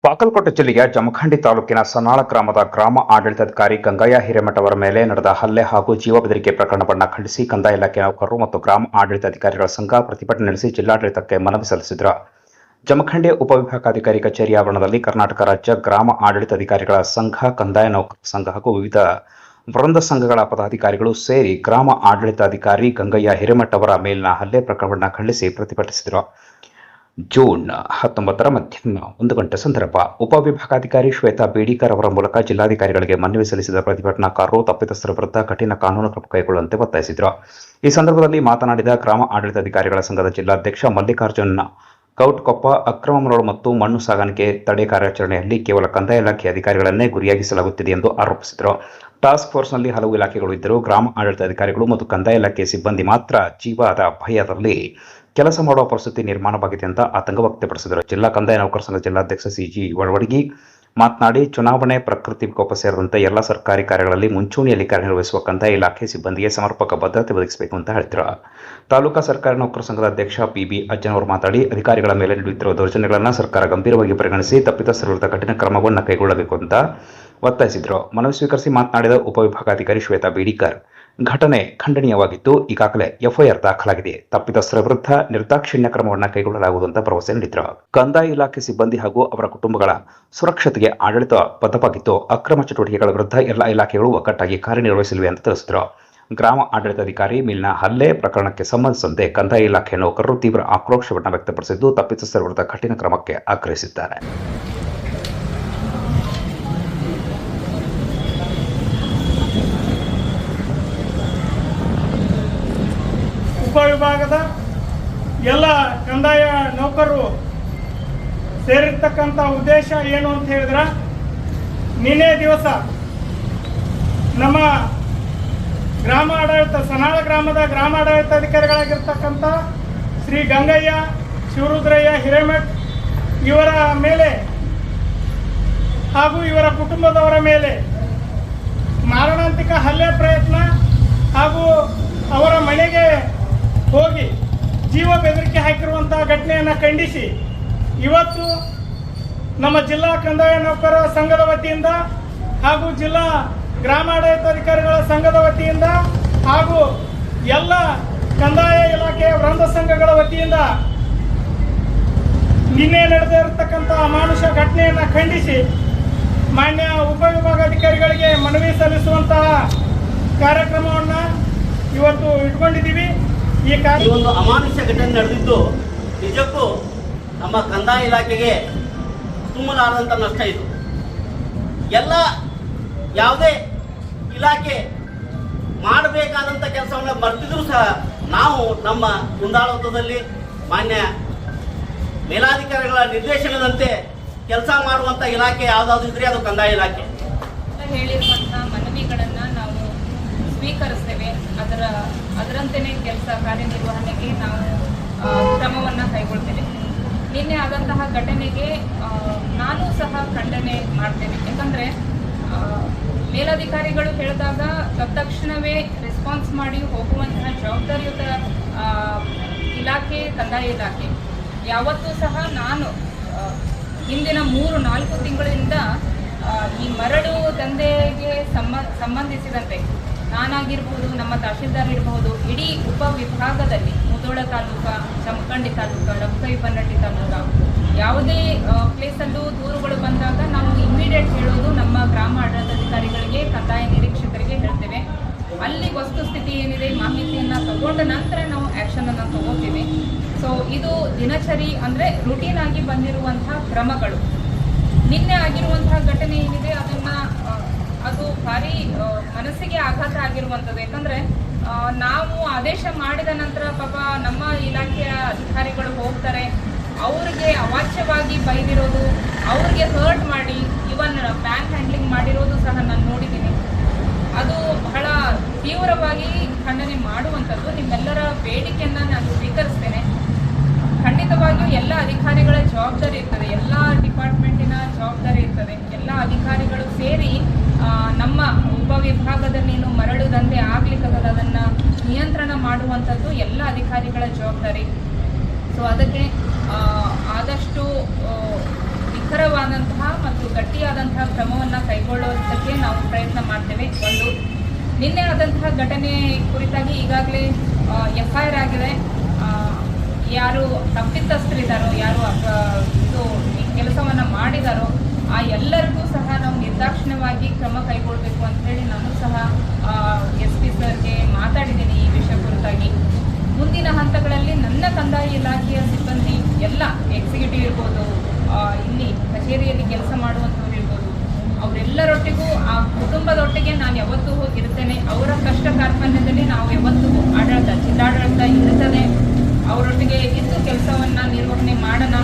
ಬಾಗಲಕೋಟೆ ಜಿಲ್ಲೆಯ ಜಮಖಂಡಿ ತಾಲೂಕಿನ ಸನಾಳ ಗ್ರಾಮದ ಗ್ರಾಮ ಆಡಳಿತಾಧಿಕಾರಿ ಗಂಗಯ್ಯ ಹಿರೇಮಠ ಅವರ ಮೇಲೆ ನಡೆದ ಹಲ್ಲೆ ಹಾಗೂ ಜೀವ ಬೆದರಿಕೆ ಪ್ರಕರಣವನ್ನು ಖಂಡಿಸಿ ಕಂದಾಯ ಇಲಾಖೆ ನೌಕರರು ಮತ್ತು ಗ್ರಾಮ ಆಡಳಿತಾಧಿಕಾರಿಗಳ ಸಂಘ ಪ್ರತಿಭಟನೆ ನಡೆಸಿ ಜಿಲ್ಲಾಡಳಿತಕ್ಕೆ ಮನವಿ ಸಲ್ಲಿಸಿದರು. ಜಮಖಂಡಿ ಉಪವಿಭಾಗಾಧಿಕಾರಿ ಕಚೇರಿ ಆವರಣದಲ್ಲಿ ಕರ್ನಾಟಕ ರಾಜ್ಯ ಗ್ರಾಮ ಆಡಳಿತಾಧಿಕಾರಿಗಳ ಸಂಘ, ಕಂದಾಯ ನೌಕರರ ಸಂಘ ಹಾಗೂ ವಿವಿಧ ವೃಂದ ಸಂಘಗಳ ಪದಾಧಿಕಾರಿಗಳು ಸೇರಿ ಗ್ರಾಮ ಆಡಳಿತಾಧಿಕಾರಿ ಗಂಗಯ್ಯ ಹಿರೇಮಠ ಅವರ ಮೇಲಿನ ಹಲ್ಲೆ ಪ್ರಕರಣವನ್ನು ಖಂಡಿಸಿ ಪ್ರತಿಭಟಿಸಿದರು. ಜೂನ್ 19 ಮಧ್ಯಾಹ್ನ 1 ಗಂಟೆ ಸಂದರ್ಭ ಉಪವಿಭಾಗಾಧಿಕಾರಿ ಶ್ವೇತಾ ಬೇಡಿಕರ್ ಅವರ ಮೂಲಕ ಜಿಲ್ಲಾಧಿಕಾರಿಗಳಿಗೆ ಮನವಿ ಸಲ್ಲಿಸಿದ ಪ್ರತಿಭಟನಾಕಾರರು ತಪ್ಪಿತಸ್ಥರ ವಿರುದ್ಧ ಕಠಿಣ ಕಾನೂನು ಕ್ರಮ ಕೈಗೊಳ್ಳುವಂತೆ ಒತ್ತಾಯಿಸಿದರು. ಈ ಸಂದರ್ಭದಲ್ಲಿ ಮಾತನಾಡಿದ ಗ್ರಾಮ ಆಡಳಿತಾಧಿಕಾರಿಗಳ ಸಂಘದ ಜಿಲ್ಲಾಧ್ಯಕ್ಷ ಮಲ್ಲಿಕಾರ್ಜುನ್ ಕೌಟ್ಕೊಪ್ಪ, ಅಕ್ರಮ ಮರಳು ಮತ್ತು ಮಣ್ಣು ಸಾಗಾಣಿಕೆ ತಡೆ ಕಾರ್ಯಾಚರಣೆಯಲ್ಲಿ ಕೇವಲ ಕಂದಾಯ ಇಲಾಖೆ ಅಧಿಕಾರಿಗಳನ್ನೇ ಗುರಿಯಾಗಿಸಲಾಗುತ್ತಿದೆ ಎಂದು ಆರೋಪಿಸಿದರು. ಟಾಸ್ಕ್ ಫೋರ್ಸ್ನಲ್ಲಿ ಹಲವು ಇಲಾಖೆಗಳು ಇದ್ದರೂ ಗ್ರಾಮ ಆಡಳಿತಾಧಿಕಾರಿಗಳು ಮತ್ತು ಕಂದಾಯ ಇಲಾಖೆ ಸಿಬ್ಬಂದಿ ಮಾತ್ರ ಜೀವದ ಭಯದಲ್ಲಿ ಕೆಲಸ ಮಾಡುವ ಪರಿಸ್ಥಿತಿ ನಿರ್ಮಾಣವಾಗಿದೆ ಅಂತ ಆತಂಕ ವ್ಯಕ್ತಪಡಿಸಿದರು. ಜಿಲ್ಲಾ ಕಂದಾಯ ನೌಕರ ಸಂಘದ ಜಿಲ್ಲಾಧ್ಯಕ್ಷ ಸಿಜಿ ವಳವಡಗಿ ಮಾತನಾಡಿ, ಚುನಾವಣೆ, ಪ್ರಕೃತಿ ವಿಕೋಪ ಸೇರಿದಂತೆ ಎಲ್ಲ ಸರ್ಕಾರಿ ಕಾರ್ಯಗಳಲ್ಲಿ ಮುಂಚೂಣಿಯಲ್ಲಿ ಕಾರ್ಯನಿರ್ವಹಿಸುವ ಕಂದಾಯ ಇಲಾಖೆ ಸಿಬ್ಬಂದಿಗೆ ಸಮರ್ಪಕ ಭದ್ರತೆ ಒದಗಿಸಬೇಕು ಅಂತ ಹೇಳಿದರು. ತಾಲೂಕಾ ಸರ್ಕಾರಿ ನೌಕರ ಸಂಘದ ಅಧ್ಯಕ್ಷ ಪಿಬಿ ಅಜ್ಜನವರು ಮಾತನಾಡಿ, ಅಧಿಕಾರಿಗಳ ಮೇಲೆ ನಡೆಯುತ್ತಿರುವ ದೌರ್ಜನ್ಯಗಳನ್ನು ಸರ್ಕಾರ ಗಂಭೀರವಾಗಿ ಪರಿಗಣಿಸಿ ತಪ್ಪಿತಸ್ಥರ ವಿರುದ್ಧ ಕಠಿಣ ಕ್ರಮವನ್ನು ಕೈಗೊಳ್ಳಬೇಕು ಅಂತ ಒತ್ತಾಯಿಸಿದರು. ಮನವಿ ಸ್ವೀಕರಿಸಿ ಮಾತನಾಡಿದ ಉಪವಿಭಾಗಾಧಿಕಾರಿ ಶ್ವೇತಾ ಬೇಡಿಕರ್, ಘಟನೆ ಖಂಡನೀಯವಾಗಿದ್ದು ಈಗಾಗಲೇ ಎಫ್ಐಆರ್ ದಾಖಲಾಗಿದೆ. ತಪ್ಪಿತಸ್ಥರ ವಿರುದ್ಧ ನಿರ್ದಾಕ್ಷಿಣ್ಯ ಕ್ರಮವನ್ನು ಕೈಗೊಳ್ಳಲಾಗುವುದು ಅಂತ ಭರವಸೆ ನೀಡಿದರು. ಕಂದಾಯ ಇಲಾಖೆ ಸಿಬ್ಬಂದಿ ಹಾಗೂ ಅವರ ಕುಟುಂಬಗಳ ಸುರಕ್ಷತೆಗೆ ಆಡಳಿತ ಬದ್ಧವಾಗಿದ್ದು ಅಕ್ರಮ ಚಟುವಟಿಕೆಗಳ ವಿರುದ್ಧ ಎಲ್ಲ ಇಲಾಖೆಗಳು ಒಗ್ಗಟ್ಟಾಗಿ ಕಾರ್ಯನಿರ್ವಹಿಸಲಿವೆ ಅಂತ ತಿಳಿಸಿದರು. ಗ್ರಾಮ ಆಡಳಿತಾಧಿಕಾರಿ ಮೇಲಿನ ಹಲ್ಲೆ ಪ್ರಕರಣಕ್ಕೆ ಸಂಬಂಧಿಸಿದಂತೆ ಕಂದಾಯ ಇಲಾಖೆ ನೌಕರರು ತೀವ್ರ ಆಕ್ರೋಶವನ್ನು ವ್ಯಕ್ತಪಡಿಸಿದ್ದು ತಪ್ಪಿತಸ್ಥರ ವಿರುದ್ಧ ಕಠಿಣ ಕ್ರಮಕ್ಕೆ ಆಗ್ರಹಿಸಿದ್ದಾರೆ. ಉಪವಿಭಾಗದ ಎಲ್ಲ ಕಂದಾಯ ನೌಕರರು ಸೇರಿರ್ತಕ್ಕಂಥ ಉದ್ದೇಶ ಏನು ಅಂತ ಹೇಳಿದ್ರೆ, ನಿನ್ನೆ ದಿವಸ ನಮ್ಮ ಗ್ರಾಮ ಆಡಳಿತ ಸನಾಳ ಗ್ರಾಮದ ಗ್ರಾಮ ಆಡಳಿತಾಧಿಕಾರಿಗಳಾಗಿರ್ತಕ್ಕಂಥ ಶ್ರೀ ಗಂಗಯ್ಯ ಶಿವರುದ್ರಯ್ಯ ಹಿರೇಮಠ್ ಇವರ ಮೇಲೆ ಹಾಗೂ ಇವರ ಕುಟುಂಬದವರ ಮೇಲೆ ಮಾರಣಾಂತಿಕ ಹಲ್ಲೆ ಪ್ರಯತ್ನ ಹಾಗೂ ಅವರ ಮನೆಗೆ ಹೋಗಿ ಜೀವ ಬೆದರಿಕೆ ಹಾಕಿರುವಂತಹ ಘಟನೆಯನ್ನು ಖಂಡಿಸಿ ಇವತ್ತು ನಮ್ಮ ಜಿಲ್ಲಾ ಕಂದಾಯ ನೌಕರರ ಸಂಘದ ವತಿಯಿಂದ ಹಾಗೂ ಜಿಲ್ಲಾ ಗ್ರಾಮ ಆಡಳಿತಾಧಿಕಾರಿಗಳ ಸಂಘದ ವತಿಯಿಂದ ಹಾಗೂ ಎಲ್ಲ ಕಂದಾಯ ಇಲಾಖೆಯ ವೃಂದ ಸಂಘಗಳ ವತಿಯಿಂದ ನಿನ್ನೆ ನಡೆದಿರತಕ್ಕಂಥ ಅಮಾನುಷ ಘಟನೆಯನ್ನು ಖಂಡಿಸಿ ಮಾನ್ಯ ಉಪವಿಭಾಗಾಧಿಕಾರಿಗಳಿಗೆ ಮನವಿ ಸಲ್ಲಿಸುವಂತಹ ಕಾರ್ಯಕ್ರಮವನ್ನು ಇವತ್ತು ಇಟ್ಕೊಂಡಿದ್ದೀವಿ. ಈ ಒಂದು ಅಮಾನುಷ ಘಟನೆ ನಡೆದಿದ್ದು ನಿಜಕ್ಕೂ ನಮ್ಮ ಕಂದಾಯ ಇಲಾಖೆಗೆ ತುಂಬಲಾರದಂಥ ನಷ್ಟ ಇದು. ಎಲ್ಲ ಯಾವುದೇ ಇಲಾಖೆ ಮಾಡಬೇಕಾದಂಥ ಕೆಲಸವನ್ನು ಮರೆತಿದ್ರೂ ಸಹ ನಾವು ನಮ್ಮ ಮುಂದಾಳತ್ವದಲ್ಲಿ ಮಾನ್ಯ ಮೇಲಾಧಿಕಾರಿಗಳ ನಿರ್ದೇಶನದಂತೆ ಕೆಲಸ ಮಾಡುವಂಥ ಇಲಾಖೆ ಯಾವುದಾದ್ರು ಇದ್ರೆ ಅದು ಕಂದಾಯ ಇಲಾಖೆ. ಹೇಳಿರುವಂಥ ಮನವಿಗಳನ್ನು ನಾವು ಸ್ವೀಕರಿಸ್ತೇವೆ. ಅದರಂತೆಯೇ ಕೆಲಸ ಕಾರ್ಯನಿರ್ವಹಣೆಗೆ ನಾವು ಕ್ರಮವನ್ನು ಕೈಗೊಳ್ತೇವೆ. ನಿನ್ನೆ ಆದಂತಹ ಘಟನೆಗೆ ನಾನು ಸಹ ಖಂಡನೆ ಮಾಡ್ತೇನೆ. ಯಾಕಂದರೆ ಮೇಲಧಿಕಾರಿಗಳು ಹೇಳಿದಾಗ ತಕ್ಷಣವೇ ರೆಸ್ಪಾನ್ಸ್ ಮಾಡಿ ಹೋಗುವಂತಹ ಜವಾಬ್ದಾರಿಯುತ ಇಲಾಖೆ ಕಂದಾಯ ಇಲಾಖೆ. ಯಾವತ್ತೂ ಸಹ ನಾನು ಹಿಂದಿನ 3-4 ತಿಂಗಳಿಂದ ಈ ಮರಳು ದಂಧೆಗೆ ಸಂಬಂಧಿಸಿದಂತೆ ನಾನಾಗಿರ್ಬೋದು, ನಮ್ಮ ತಹಶೀಲ್ದಾರ್ ಇರಬಹುದು, ಇಡೀ ಉಪವಿಭಾಗದಲ್ಲಿ ಮುಧೋಳ ತಾಲೂಕು, ಜಮಖಂಡಿ ತಾಲೂಕು, ಲಕ್ಕೈಬನ್ನಟ್ಟಿ ತಾಲೂಕು ಯಾವುದೇ ಪ್ಲೇಸಲ್ಲೂ ದೂರುಗಳು ಬಂದಾಗ ನಾವು ಇಮಿಡಿಯೇಟ್ ಹೇಳೋದು ನಮ್ಮ ಗ್ರಾಮ ಆಡಳಿತಾಧಿಕಾರಿಗಳಿಗೆ, ಕಂದಾಯ ನಿರೀಕ್ಷಕರಿಗೆ ಹೇಳ್ತೇವೆ. ಅಲ್ಲಿ ವಸ್ತುಸ್ಥಿತಿ ಏನಿದೆ ಮಾಹಿತಿಯನ್ನು ತಗೊಂಡ ನಂತರ ನಾವು ಆ್ಯಕ್ಷನನ್ನು ತಗೋತೀವಿ. ಸೊ ಇದು ದಿನಚರಿ ಅಂದರೆ ರುಟೀನ್ ಆಗಿ ಬಂದಿರುವಂತಹ ಕ್ರಮಗಳು. ನಿನ್ನೆ ಆಗಿರುವಂತಹ ಘಟನೆ ಏನಿದೆ ಅದು ಭಾರಿ ಮನಸ್ಸಿಗೆ ಆಘಾತ ಆಗಿರುವಂಥದ್ದು. ಯಾಕಂದರೆ ನಾವು ಆದೇಶ ಮಾಡಿದ ನಂತರ ಪಾಪ ನಮ್ಮ ಇಲಾಖೆಯ ಅಧಿಕಾರಿಗಳು ಹೋಗ್ತಾರೆ, ಅವ್ರಿಗೆ ಅವಾಚ್ಯವಾಗಿ ಬೈದಿರೋದು, ಅವ್ರಿಗೆ ಹರ್ಟ್ ಮಾಡಿ ಇವನ್ ಬ್ಯಾಂಕ್ ಹ್ಯಾಂಡ್ಲಿಂಗ್ ಮಾಡಿರೋದು ಸಹ ನಾನು ನೋಡಿದ್ದೀನಿ. ಅದು ಬಹಳ ತೀವ್ರವಾಗಿ ಖಂಡನೆ ಮಾಡುವಂಥದ್ದು. ನಿಮ್ಮೆಲ್ಲರ ಬೇಡಿಕೆಯನ್ನು ನಾನು ಸ್ವೀಕರಿಸ್ತೇನೆ. ಖಂಡಿತವಾಗಿಯೂ ಎಲ್ಲ ಅಧಿಕಾರಿಗಳ ಜವಾಬ್ದಾರಿ ಇರ್ತದೆ, ಎಲ್ಲ ಡಿಪಾರ್ಟ್ಮೆಂಟಿನ ಜವಾಬ್ದಾರಿ ಇರ್ತದೆ. ಎಲ್ಲ ಅಧಿಕಾರಿಗಳು ಸೇರಿ ನಮ್ಮ ಉಪವಿಭಾಗದಲ್ಲೇನು ಮರಳು ದಂಧೆ ಆಗ್ಲಿಕ್ಕಾಗಲ್ಲ ಅದನ್ನು ನಿಯಂತ್ರಣ ಮಾಡುವಂಥದ್ದು ಎಲ್ಲ ಅಧಿಕಾರಿಗಳ ಜವಾಬ್ದಾರಿ. ಸೊ ಅದಕ್ಕೆ ಆದಷ್ಟು ನಿಖರವಾದಂತಹ ಮತ್ತು ಗಟ್ಟಿಯಾದಂತಹ ಕ್ರಮವನ್ನು ಕೈಗೊಳ್ಳುವುದಕ್ಕೆ ನಾವು ಪ್ರಯತ್ನ ಮಾಡ್ತೇವೆ. ಒಂದು, ನಿನ್ನೆ ಆದಂತಹ ಘಟನೆ ಕುರಿತಾಗಿ ಈಗಾಗಲೇ FIR ಆಗಿದೆ. ಯಾರು ತಪ್ಪಿತಸ್ಥರಿದ್ದಾರೋ, ಯಾರು ಇದು ಈ ಕೆಲಸವನ್ನು ಮಾಡಿದಾರೋ ಆ ಎಲ್ಲರಿಗೂ ಸಹ ನಾವು ನಿರ್ದಾಕ್ಷಿಣ್ಯವಾಗಿ ಕ್ರಮ ಕೈಗೊಳ್ಳಬೇಕು ಅಂತೇಳಿ ನಾನು ಸಹ SP ಸರ್ಗೆ ಮಾತಾಡಿದ್ದೀನಿ ಈ ವಿಷಯ ಕುರಿತಾಗಿ. ಮುಂದಿನ ಹಂತಗಳಲ್ಲಿ ನನ್ನ ಕಂದಾಯ ಇಲಾಖೆಯ ಸಿಬ್ಬಂದಿ ಎಲ್ಲ ಎಕ್ಸಿಕ್ಯೂಟಿವ್ ಇರ್ಬೋದು, ಇಲ್ಲಿ ಕಚೇರಿಯಲ್ಲಿ ಕೆಲಸ ಮಾಡುವಂಥವ್ರು ಇರ್ಬೋದು, ಅವರೆಲ್ಲರೊಟ್ಟಿಗೂ ಆ ಕುಟುಂಬದೊಟ್ಟಿಗೆ ನಾನು ಯಾವತ್ತೂ ಹೋಗಿರ್ತೇನೆ. ಅವರ ಕಷ್ಟ ಕಾರ್ಪಣ್ಯದಲ್ಲಿ ನಾವು ಯಾವತ್ತೂ ಜಿಲ್ಲಾಡಳಿತ ಇರುತ್ತದೆ. ಅವರೊಟ್ಟಿಗೆ ಇದ್ದು ಕೆಲಸವನ್ನು ನಿರ್ವಹಣೆ ಮಾಡೋಣ.